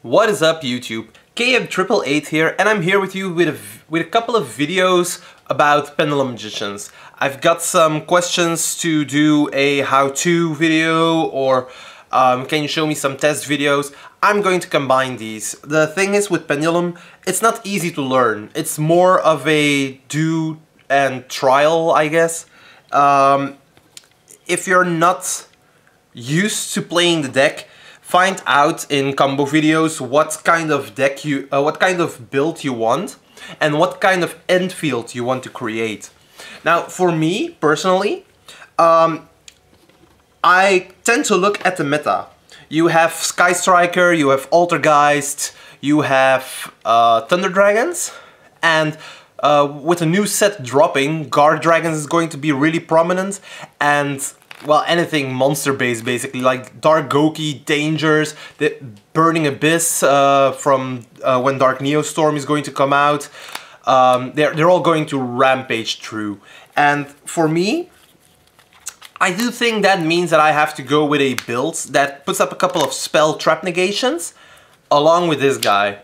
What is up, YouTube? KM888 here, and I'm here with you with a couple of videos about Pendulum Magicians. I've got some questions to do a how-to video, or can you show me some test videos? I'm going to combine these. The thing is with Pendulum, it's not easy to learn. It's more of a do and trial, I guess. If you're not used to playing the deck, find out in combo videos what kind of deck what kind of build you want and what kind of end field you want to create. Now, for me personally, I tend to look at the meta. You have Sky Striker, you have Altergeist, you have Thunder Dragons, and with a new set dropping, Guard Dragons is going to be really prominent, and well, anything monster-based, basically, like Dark Goki, Dangers, the Burning Abyss from when Dark Neostorm is going to come out. They're all going to rampage through. And for me, I do think that means that I have to go with a build that puts up a couple of spell trap negations, along with this guy,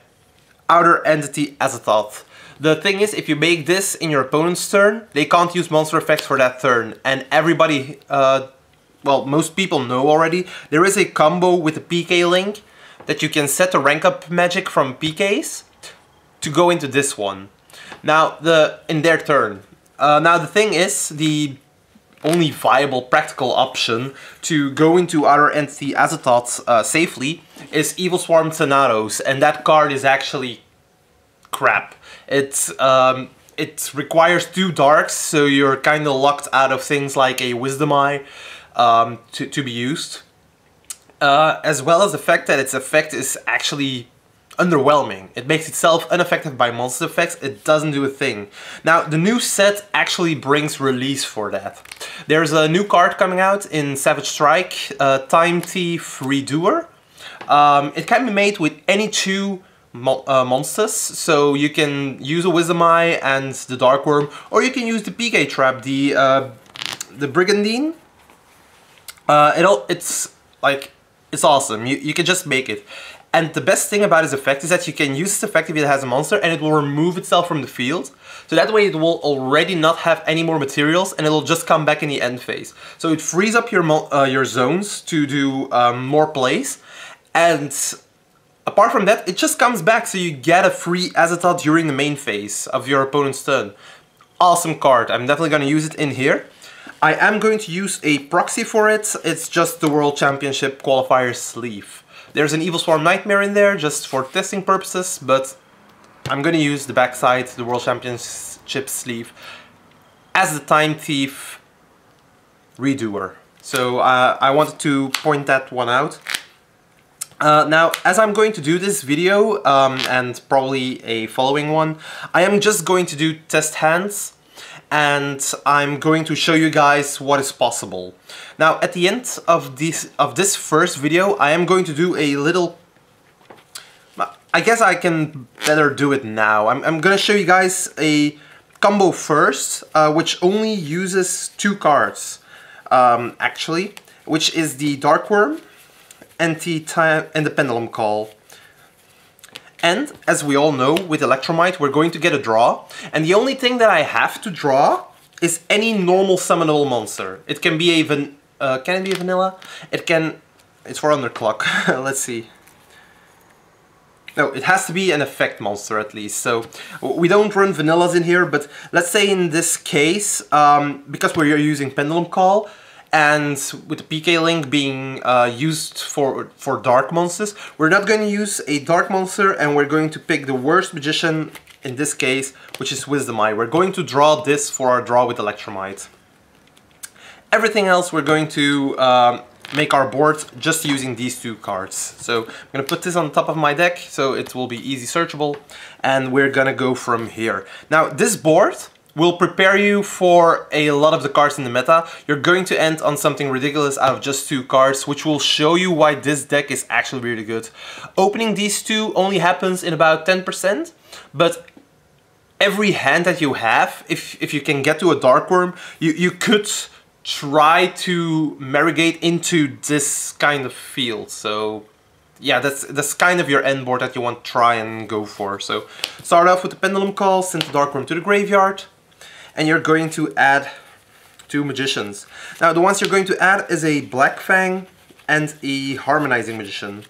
Outer Entity Azathoth. The thing is, if you make this in your opponent's turn, they can't use monster effects for that turn. And everybody, well, most people know already, there is a combo with a PK link that you can set to rank up magic from PKs to go into this one. Now, in their turn. Now, the thing is, the only viable practical option to go into Outer Entity Azathoth safely is Evil Swarm Thanatos, and that card is actually crap. It requires 2 darks, so you're kind of locked out of things like a Wisdom Eye to be used. As well as the fact that its effect is actually underwhelming. It makes itself unaffected by monster effects, it doesn't do a thing. Now, the new set actually brings release for that. There's a new card coming out in Savage Strike, Time Thief Redoer. It can be made with any 2 monsters, so you can use a Wisdom Eye and the Dark Worm, or you can use the PK trap, the Brigandine. It's awesome. You can just make it. And the best thing about its effect is that you can use this effect if it has a monster and it will remove itself from the field. So that way it will already not have any more materials and it'll just come back in the end phase. So it frees up your zones to do more plays, and apart from that, it just comes back, so you get a free Azathoth during the main phase of your opponent's turn. Awesome card. I'm definitely going to use it in here. I am going to use a proxy for it. It's just the World Championship Qualifier sleeve. There's an Evil Swarm Nightmare in there just for testing purposes, but I'm going to use the backside, the World Championship sleeve, as the Time Thief Redoer. So I wanted to point that one out. Now, as I'm going to do this video, and probably a following one, I am just going to do test hands, and I'm going to show you guys what is possible. Now, at the end of this first video, I am going to do a little... I guess I can better do it now. I'm going to show you guys a combo first, which only uses 2 cards, actually, which is the Dark Worm and the Pendulum Call. And, as we all know, with Electromite we're going to get a draw, and the only thing that I have to draw is any normal summonable monster. It can be a can it be a vanilla? It's for Underclock. Let's see. No, it has to be an effect monster at least, so we don't run vanillas in here, but let's say in this case, because we're using Pendulum Call, and with the PK link being used for dark monsters, we're not going to use a dark monster, and we're going to pick the worst magician in this case, which is Wisdom Eye. We're going to draw this for our draw with Electromite. Everything else we're going to make our board just using these 2 cards. So I'm going to put this on top of my deck so it will be easy searchable, and we're going to go from here. Now, this board will prepare you for a lot of the cards in the meta. You're going to end on something ridiculous out of just 2 cards, which will show you why this deck is actually really good. Opening these 2 only happens in about 10%, but every hand that you have, if you can get to a Dark Worm, you could try to marigate into this kind of field. So yeah, that's kind of your end board that you want to try and go for. So start off with the Pendulum Call, send the Dark Worm to the graveyard, and you're going to add 2 Magicians. Now the ones you're going to add is a Black Fang and a Harmonizing Magician.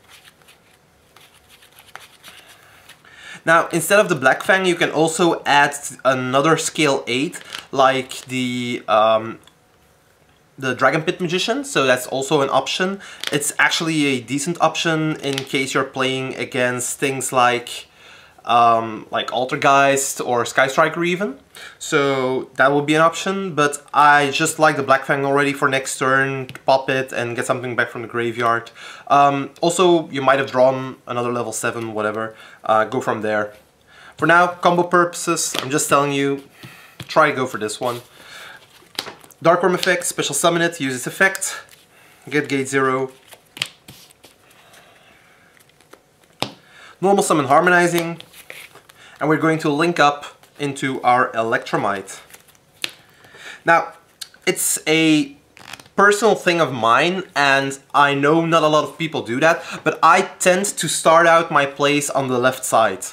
Now, instead of the Black Fang, you can also add another scale 8, like the Dragon Pit Magician, so that's also an option. It's actually a decent option in case you're playing against things like Altergeist or Sky Striker even. So that would be an option, but I just like the Black Fang already for next turn, pop it and get something back from the graveyard. Also, you might have drawn another level 7, whatever, go from there. For now, combo purposes, I'm just telling you, try to go for this one. Dark Worm effect, special summon it, use its effect, get gate 0. Normal summon Harmonizing, and we're going to link up into our Electromite. Now, it's a personal thing of mine, and I know not a lot of people do that, but I tend to start out my plays on the left side.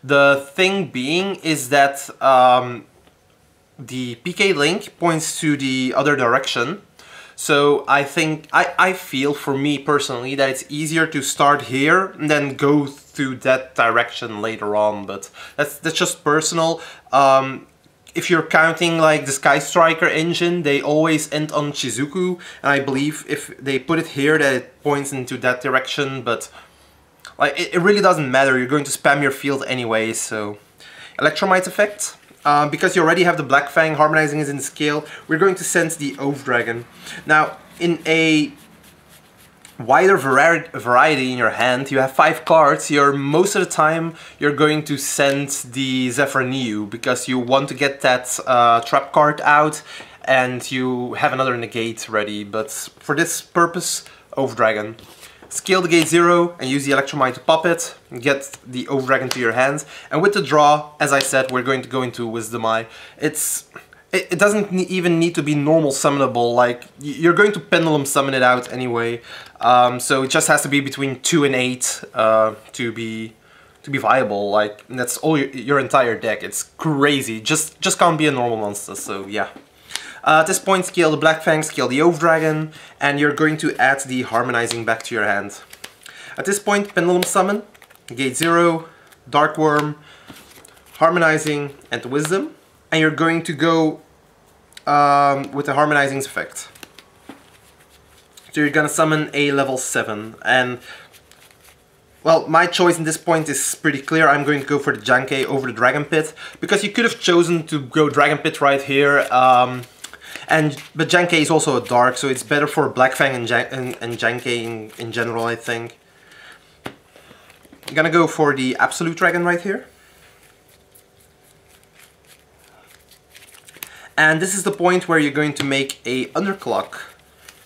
The thing being is that the PK link points to the other direction. So I think, I feel for me personally that it's easier to start here and then go through that direction later on, but that's just personal. If you're counting like the Sky Striker engine, they always end on Shizuku, and I believe if they put it here that it points into that direction, but like it really doesn't matter, you're going to spam your field anyway. So Electromite effect. Because you already have the Black Fang, Harmonizing is in the scale, we're going to send the Oath Dragon. Now, in a wider variety in your hand, you have 5 cards, most of the time you're going to send the Zephyr Neo, because you want to get that trap card out, and you have another negate ready, but for this purpose, Oath Dragon. Scale the gate 0 and use the Electromite to pop it, get the Oath Dragon to your hand, and with the draw, as I said, we're going to go into Wisdom Eye. It doesn't even need to be normal summonable, like, you're going to Pendulum summon it out anyway, so it just has to be between 2 and 8 to be viable, like, that's all your entire deck. It's crazy, just can't be a normal monster, so yeah. At this point, scale the Black Fang, scale the Oath Dragon, and you're going to add the Harmonizing back to your hand. At this point, Pendulum Summon, Gate 0, Dark Worm, Harmonizing, and Wisdom, and you're going to go with the Harmonizing's effect. So you're gonna summon a level 7, and well, my choice in this point is pretty clear. I'm going to go for the Jankei over the Dragon Pit, because you could have chosen to go Dragon Pit right here, but Jankei is also a dark, so it's better for Black Fang and Jankei in general, I think. I'm gonna go for the Absolute Dragon right here. And this is the point where you're going to make a Underclock.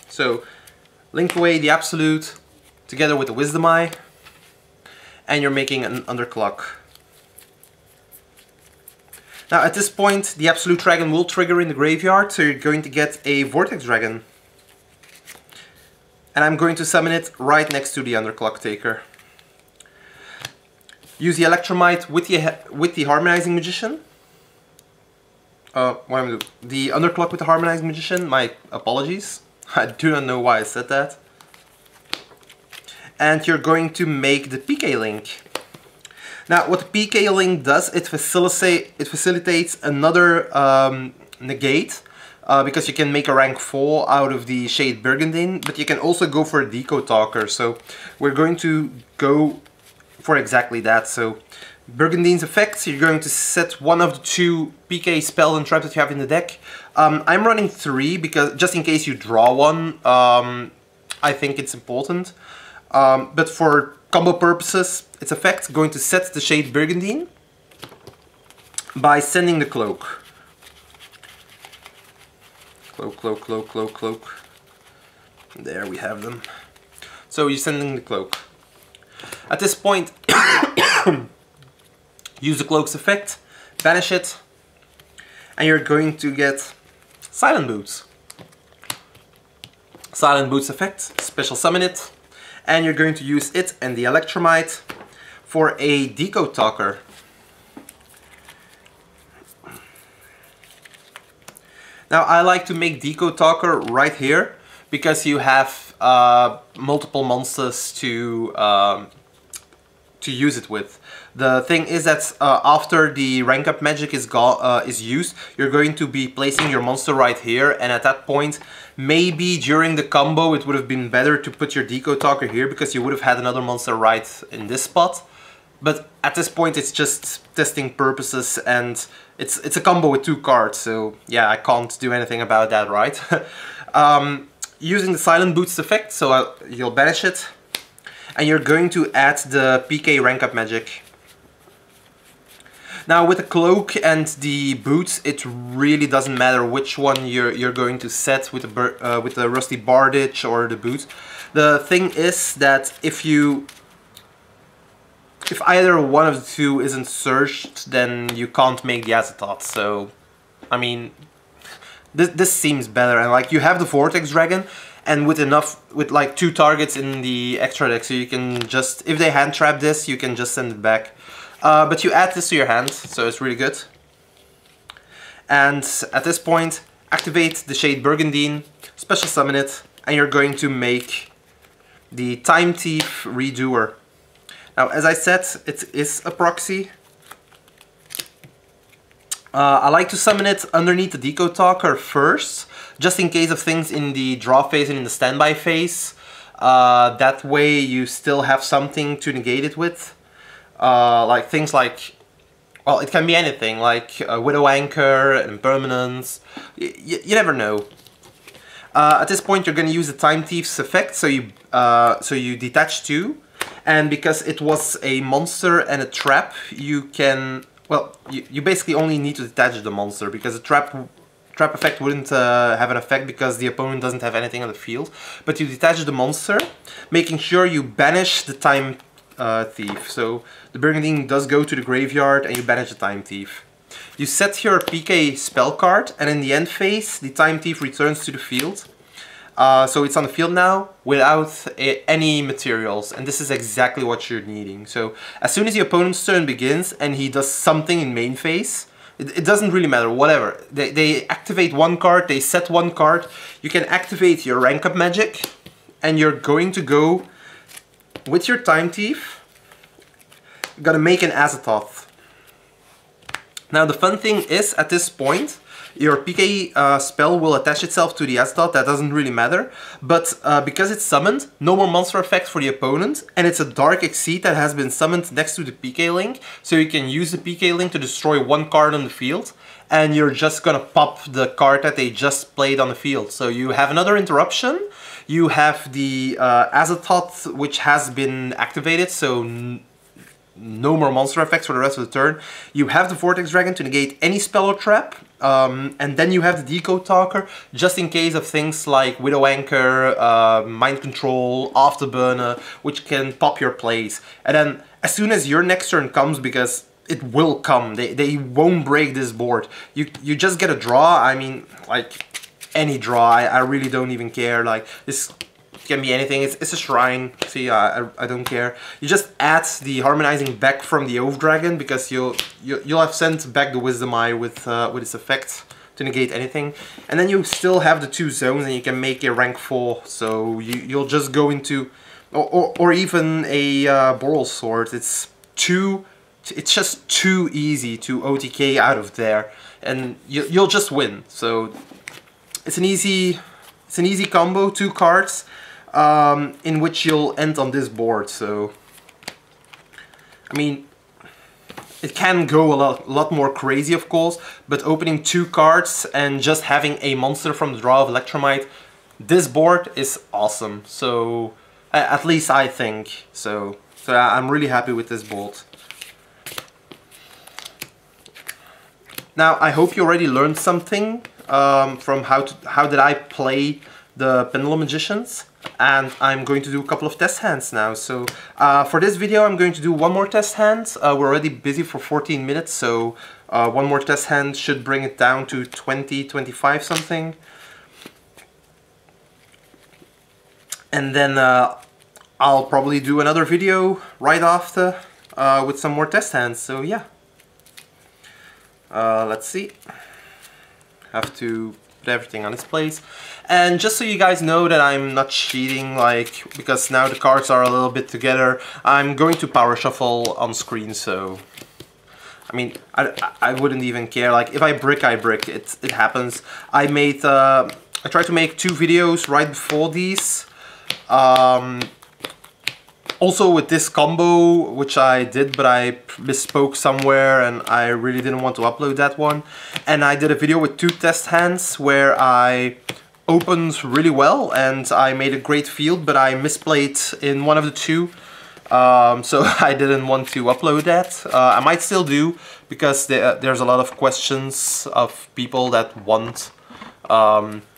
So, link away the Absolute together with the Wisdom Eye, and you're making an Underclock. Now at this point, the Absolute Dragon will trigger in the graveyard, so you're going to get a Vortex Dragon. And I'm going to summon it right next to the Underclock Taker. Use the Electromite with the Harmonizing Magician. What am I doing? The Underclock with the Harmonizing Magician, my apologies. I do not know why I said that. And you're going to make the PK link. Now, what the PK link does, it facilitates another negate, because you can make a rank 4 out of the Shade Burgundy, but you can also go for a Deco Talker, so we're going to go for exactly that. So, Burgundy's effects, you're going to set one of the 2 PK spells and traps that you have in the deck. I'm running 3, because just in case you draw one, I think it's important. But for combo purposes, its effect going to set the Shade Burgundy by sending the Cloak. Cloak, cloak, cloak, cloak, cloak. There we have them. So you're sending the Cloak. At this point, use the Cloak's effect, banish it, and you're going to get Silent Boots. Silent Boots effect, special summon it, and you're going to use it and the Electromite for a Decode Talker. Now I like to make Decode Talker right here because you have multiple monsters to use it with. The thing is that after the rank up magic is used, you're going to be placing your monster right here, and at that point, maybe during the combo it would have been better to put your Decode Talker here because you would have had another monster right in this spot. But at this point it's just testing purposes, and it's a combo with 2 cards, so yeah, I can't do anything about that, right? Using the Silent Boots effect, so you'll banish it, and you're going to add the PK rank up magic. Now with the cloak and the boots, it really doesn't matter which one you're going to set with the Rusty Bardage or the boots. The thing is that if either one of the two isn't searched, then you can't make the Azathoth. So, I mean, this seems better. And like, you have the Vortex Dragon, and with like 2 targets in the extra deck, so you can just, if they hand trap this, you can just send it back. But you add this to your hand, so it's really good. And at this point, activate the Shade Burgundy, special summon it, and you're going to make the Time Thief Redoer. Now, as I said, it is a proxy. I like to summon it underneath the Decode Talker first, just in case of things in the draw phase and in the standby phase. That way you still have something to negate it with. Like things like, well, it can be anything, like Widow Anchor, Impermanence, you never know. At this point you're going to use the Time Thief's effect, so you detach 2. And because it was a monster and a trap, you can, well, you basically only need to detach the monster, because the trap effect wouldn't have an effect because the opponent doesn't have anything on the field. But you detach the monster, making sure you banish the Time Thief. So the Burgundy does go to the graveyard and you banish the Time Thief. You set your PK spell card, and in the end phase, the Time Thief returns to the field. So it's on the field now without any materials, and this is exactly what you're needing. So as soon as the opponent's turn begins and he does something in main phase, it doesn't really matter, whatever. They activate 1 card, they set 1 card, you can activate your rank up magic, and you're going to go with your Time Thief, gonna make an Azathoth. Now the fun thing is, at this point, your PK spell will attach itself to the Azathoth. That doesn't really matter, but because it's summoned, no more monster effect for the opponent, and it's a Dark Exceed that has been summoned next to the PK link, so you can use the PK link to destroy 1 card on the field, and you're just gonna pop the card that they just played on the field. So you have another interruption, you have the Azathoth, which has been activated, so no more monster effects for the rest of the turn. You have the Vortex Dragon to negate any spell or trap, and then you have the Decode Talker just in case of things like Widow Anchor, Mind Control, Afterburner, which can pop your plays. And then as soon as your next turn comes, because it will come, they won't break this board, you just get a draw. I mean, like any draw, I really don't even care. Like, this can be anything. It's a shrine, see, I don't care. You just add the Harmonizing back from the Oath Dragon, because you'll have sent back the Wisdom Eye with its effect to negate anything, and then you still have the 2 zones, and you can make a rank 4. So you'll just go into, or even a Boral Sword. It's just too easy to OTK out of there, and you'll just win. So it's an easy combo, 2 cards. In which you'll end on this board. So, I mean, it can go a lot more crazy, of course, but opening 2 cards and just having a monster from the draw of Electromite, this board is awesome. So, at least I think so. So I'm really happy with this board. Now, I hope you already learned something from how did I play the Pendulum Magicians. And I'm going to do a couple of test hands now. So for this video I'm going to do 1 more test hand. We're already busy for 14 minutes, so 1 more test hand should bring it down to 20-25 something. And then I'll probably do another video right after with some more test hands, so yeah. Let's see. Have to put everything on its place. And just so you guys know that I'm not cheating, like, because now the cards are a little bit together, I'm going to power shuffle on screen, so... I mean, I wouldn't even care. Like, if I brick, I brick. It happens. I tried to make 2 videos right before these. Also with this combo, which I did, but I misspoke somewhere and I really didn't want to upload that one. And I did a video with 2 test hands where I opened really well and I made a great field, but I misplayed in one of the 2. So I didn't want to upload that. I might still do, because there's a lot of questions of people that want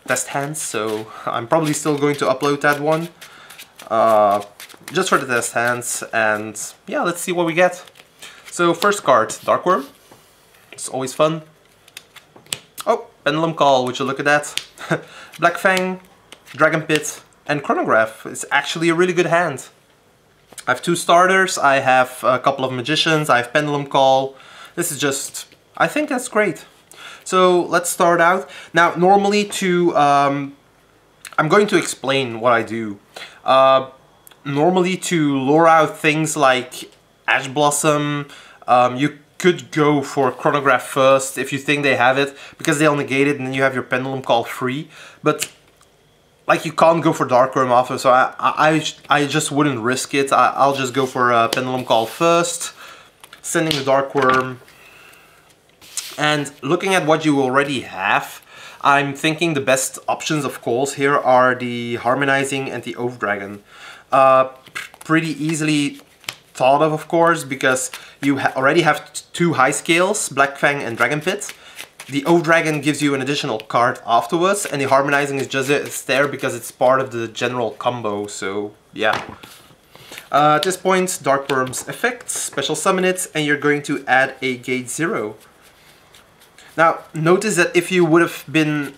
test hands, so I'm probably still going to upload that one. Just for the test hands, and yeah, let's see what we get. So first card, Dark Worm. It's always fun. Oh, Pendulum Call, would you look at that? Black Fang, Dragon Pit, and Chronograph. It's actually a really good hand. I have 2 starters, I have a couple of Magicians, I have Pendulum Call. This is just, I think that's great. So let's start out. Now normally I'm going to explain what I do. Normally to lure out things like Ash Blossom, you could go for Chronograph first if you think they have it, because they'll negate it and then you have your Pendulum Call free. But like, you can't go for Dark Worm after, so I just wouldn't risk it. I'll just go for Pendulum Call first, sending the Dark Worm. And looking at what you already have, I'm thinking the best options of course here are the Harmonizing and the Oath Dragon. Pretty easily thought of course, because you already have 2 high scales, Black Fang and Dragon Pit. The Oath Dragon gives you an additional card afterwards, and the Harmonizing is just there because it's part of the general combo, so yeah. At this point, Dark Worm's effect, special summon it, and you're going to add a gate 0. Now, notice that if you would have been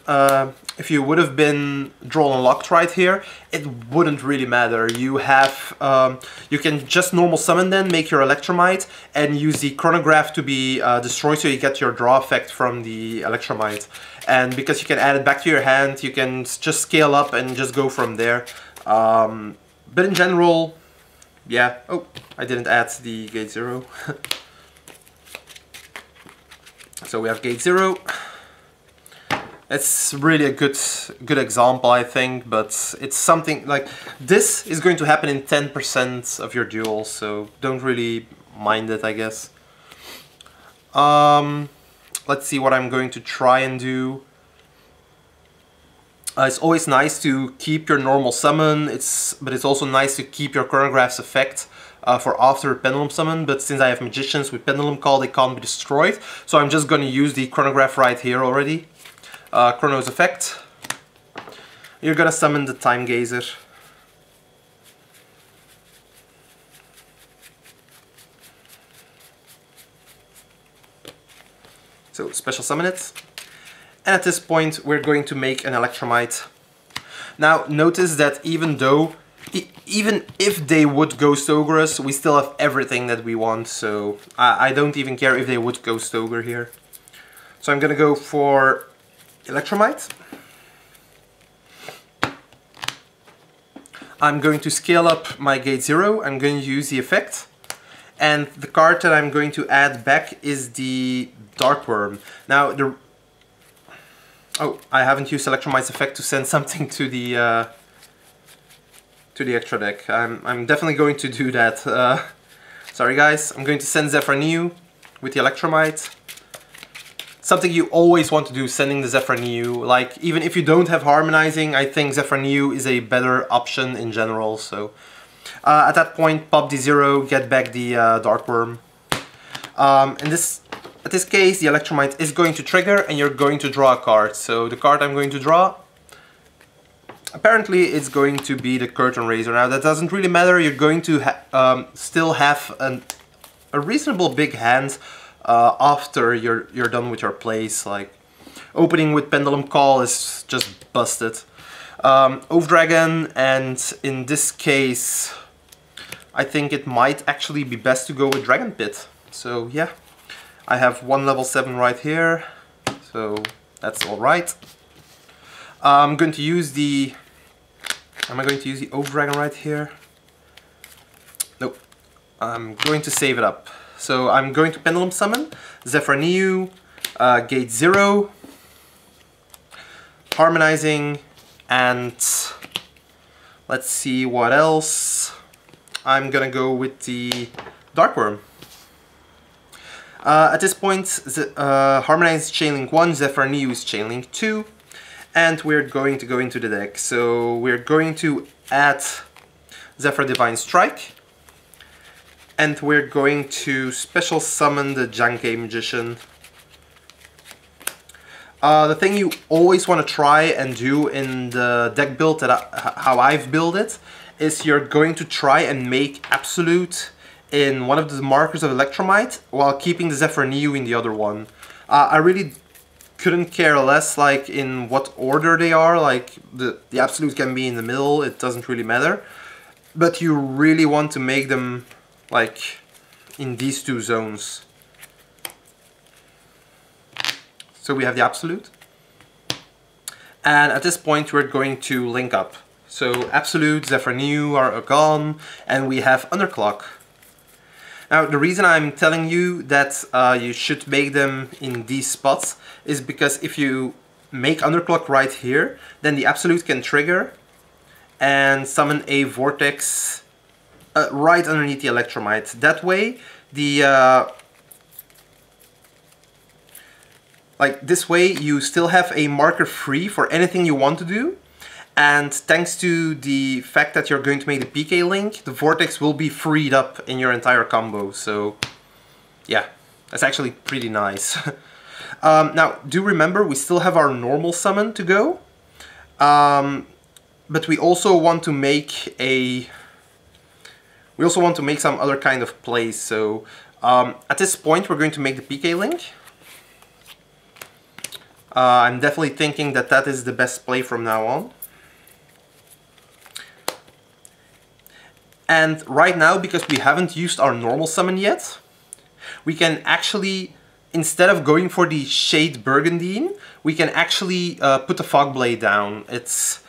drawn unlocked right here, it wouldn't really matter. You have you can just normal summon then, make your Electromite, and use the Chronograph to be destroyed, so you get your draw effect from the Electromite. And because you can add it back to your hand, you can just scale up and just go from there. But in general, yeah. Oh, I didn't add the gate 0. So we have gate 0. It's really a good example, I think, but it's something like this is going to happen in 10% of your duels, so don't really mind it, I guess. Let's see what I'm going to try and do. It's always nice to keep your normal summon, but it's also nice to keep your Chronograph's effect for after Pendulum Summon, but since I have Magicians with Pendulum Call, they can't be destroyed, so I'm just going to use the Chronograph right here already. Chrono's effect. You're gonna summon the Time Gazer. So special summon it. And at this point we're going to make an Electromite. Now notice that even if they would Ghost Ogre us, we still have everything that we want, so I don't even care if they would Ghost Ogre here. So I'm gonna go for Electromite. I'm going to scale up my gate 0, I'm going to use the effect. And the card that I'm going to add back is the Dark Worm. Now oh, I haven't used Electromite's effect to send something to the extra deck. I'm definitely going to do that. Sorry guys, I'm going to send Zephranu with the Electromite. Something you always want to do, sending the Zephranu. Like, even if you don't have Harmonizing, I think Zephranu is a better option in general. So at that point, pop the 0, get back the Dark Worm. At this case, the Electromite is going to trigger and you're going to draw a card. So the card I'm going to draw, apparently it's going to be the Curtain Raiser. Now that doesn't really matter, you're going to still have a reasonable big hand after you're done with your plays. Like, opening with Pendulum Call is just busted. Oath Dragon, and in this case I think it might actually be best to go with Dragon Pit. So yeah, I have one level 7 right here, so that's alright. I'm going to use the... Am I going to use the Overdragon right here? Nope. I'm going to save it up. So I'm going to Pendulum Summon, Zephyr, Gate 0, Harmonizing, and let's see what else. I'm gonna go with the Dark Worm. At this point, Harmonize is Chainlink 1, Zephyr is Chainlink 2, and we're going to go into the deck. So we're going to add Zephyr Divine Strike, and we're going to special summon the Jankai Magician. The thing you always want to try and do in the deck build, how I've built it, is you're going to try and make Absolute in one of the markers of Electromite while keeping the Zephyr in the other one. I really couldn't care less like in what order they are, like the Absolute can be in the middle, it doesn't really matter. But you really want to make them like in these two zones. So we have the Absolute. And at this point we're going to link up. So Absolute, Zephyr are gone, and we have Underclock. Now the reason I'm telling you that you should make them in these spots is because if you make Underclock right here, then the Absolute can trigger and summon a Vortex right underneath the Electromite. That way the like this way you still have a marker free for anything you want to do. And thanks to the fact that you're going to make the PK link, the Vortex will be freed up in your entire combo. So yeah, that's actually pretty nice. Now, do remember, we still have our normal summon to go. But we also want to make some other kind of plays. So at this point, we're going to make the PK link. I'm definitely thinking that that is the best play from now on. And right now, because we haven't used our normal summon yet, we can actually, instead of going for the Shade Burgundy, we can actually put the Fog Blade down. It's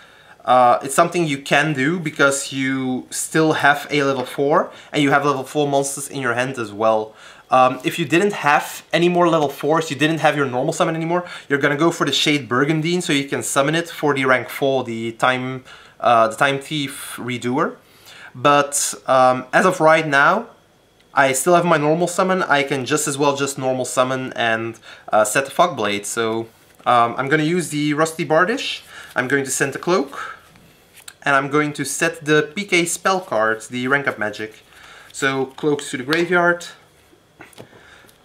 something you can do because you still have a level 4 and you have level 4 monsters in your hand as well. If you didn't have any more level 4s, you didn't have your normal summon anymore, you're gonna go for the Shade Burgundy so you can summon it for the rank 4, the Time Thief Redoer. But as of right now, I still have my normal summon. I can just as well just normal summon and set the Fog Blade. So I'm going to use the Rusty Bardish. I'm going to send the Cloak. And I'm going to set the PK spell card, the rank up magic. So Cloaks to the graveyard.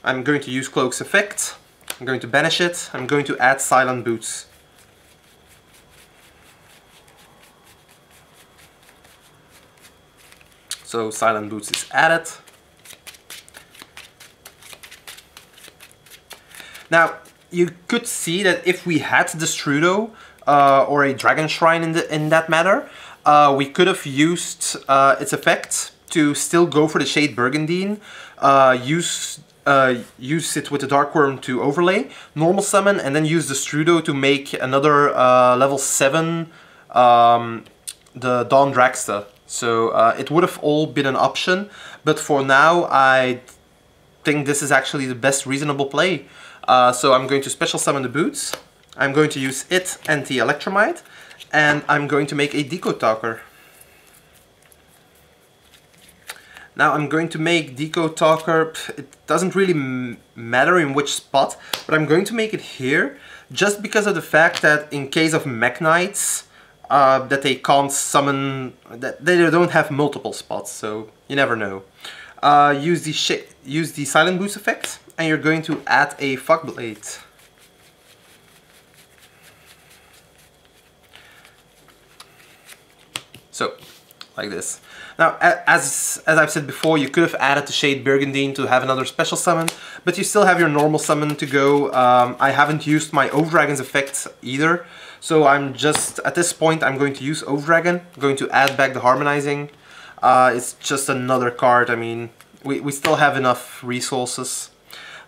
I'm going to use Cloak's effect. I'm going to banish it. I'm going to add Silent Boots. So Silent Boots is added. Now you could see that if we had the Strudo or a Dragon Shrine in that matter, we could have used its effect to still go for the Shade Burgundy, use it with the Dark Worm to overlay, normal summon, and then use the Strudo to make another level 7 the Dawn Dragsta. So it would have all been an option, but for now I think this is actually the best reasonable play. So I'm going to special summon the Boots, I'm going to use it and the Electromite, and I'm going to make a Decode Talker. Now I'm going to make Decode Talker, it doesn't really matter in which spot, but I'm going to make it here, just because of the fact that in case of Mech Knights, that they can't summon, that they don't have multiple spots, so you never know. Use the Silent Boost effect, and you're going to add a Fog Blade. So, like this. Now, as I've said before, you could have added the Shade Burgundy to have another special summon, but you still have your normal summon to go. I haven't used my Overdragon's effect either, so I'm just, at this point, I'm going to use Overdragon. I'm going to add back the Harmonizing. It's just another card. I mean, we still have enough resources.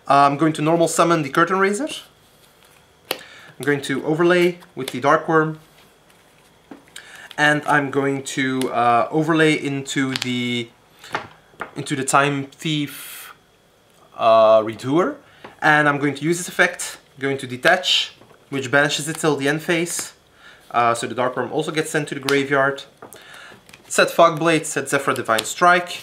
I'm going to normal summon the Curtain Raiser. I'm going to overlay with the Dark Worm. And I'm going to overlay into the Time Thief Redoer. And I'm going to use this effect. I'm going to detach, which banishes it till the end phase. So the Dark Worm also gets sent to the graveyard. Set Fogblade, set Zephyr Divine Strike.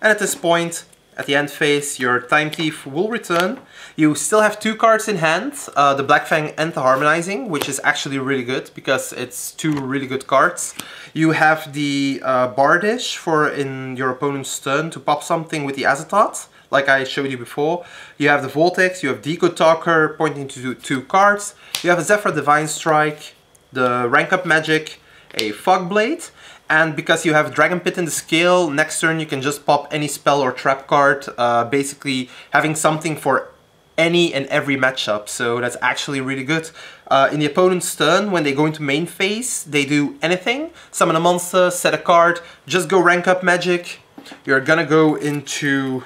And at this point, at the end phase, your Time Thief will return. You still have 2 cards in hand, the Black Fang and the Harmonizing, which is actually really good because it's 2 really good cards. You have the Bardish for in your opponent's turn to pop something with the Azathoth, like I showed you before. You have the Vortex, you have Decode Talker pointing to 2 cards. You have a Zephyr Divine Strike, the Rank Up Magic, a Fogblade, and because you have Dragon Pit in the scale, next turn you can just pop any spell or trap card, basically having something for any and every matchup, so that's actually really good. In the opponent's turn, when they go into main phase, they do anything. Summon a monster, set a card, just go Rank Up Magic. You're gonna go into...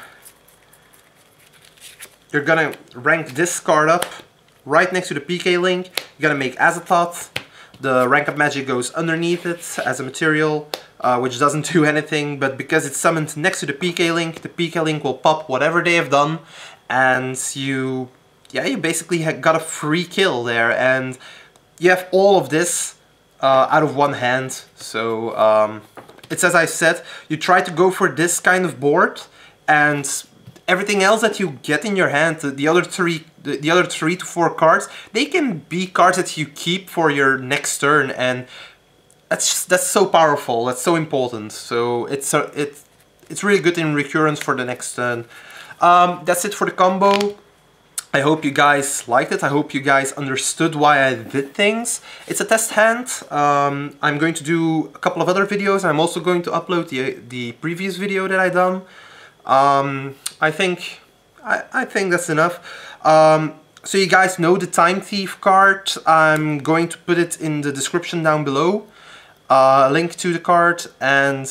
You're gonna rank this card up right next to the PK link. You're gonna make Azathoth. The Rank Up Magic goes underneath it as a material, which doesn't do anything, but because it's summoned next to the PK link will pop whatever they have done, and you basically got a free kill there, and you have all of this out of one hand. So it's as I said, you try to go for this kind of board, and everything else that you get in your hand, the other 3 to 4 cards, they can be cards that you keep for your next turn, and that's so powerful. That's so important. So it's really good in recurrence for the next turn. That's it for the combo. I hope you guys liked it. I hope you guys understood why I did things. It's a test hand. I'm going to do a couple of other videos. I'm also going to upload the previous video that I done. I think that's enough. So you guys know the Time Thief card. I'm going to put it in the description down below. Link to the card, and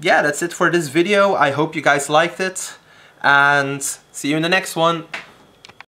yeah, that's it for this video. I hope you guys liked it, and see you in the next one.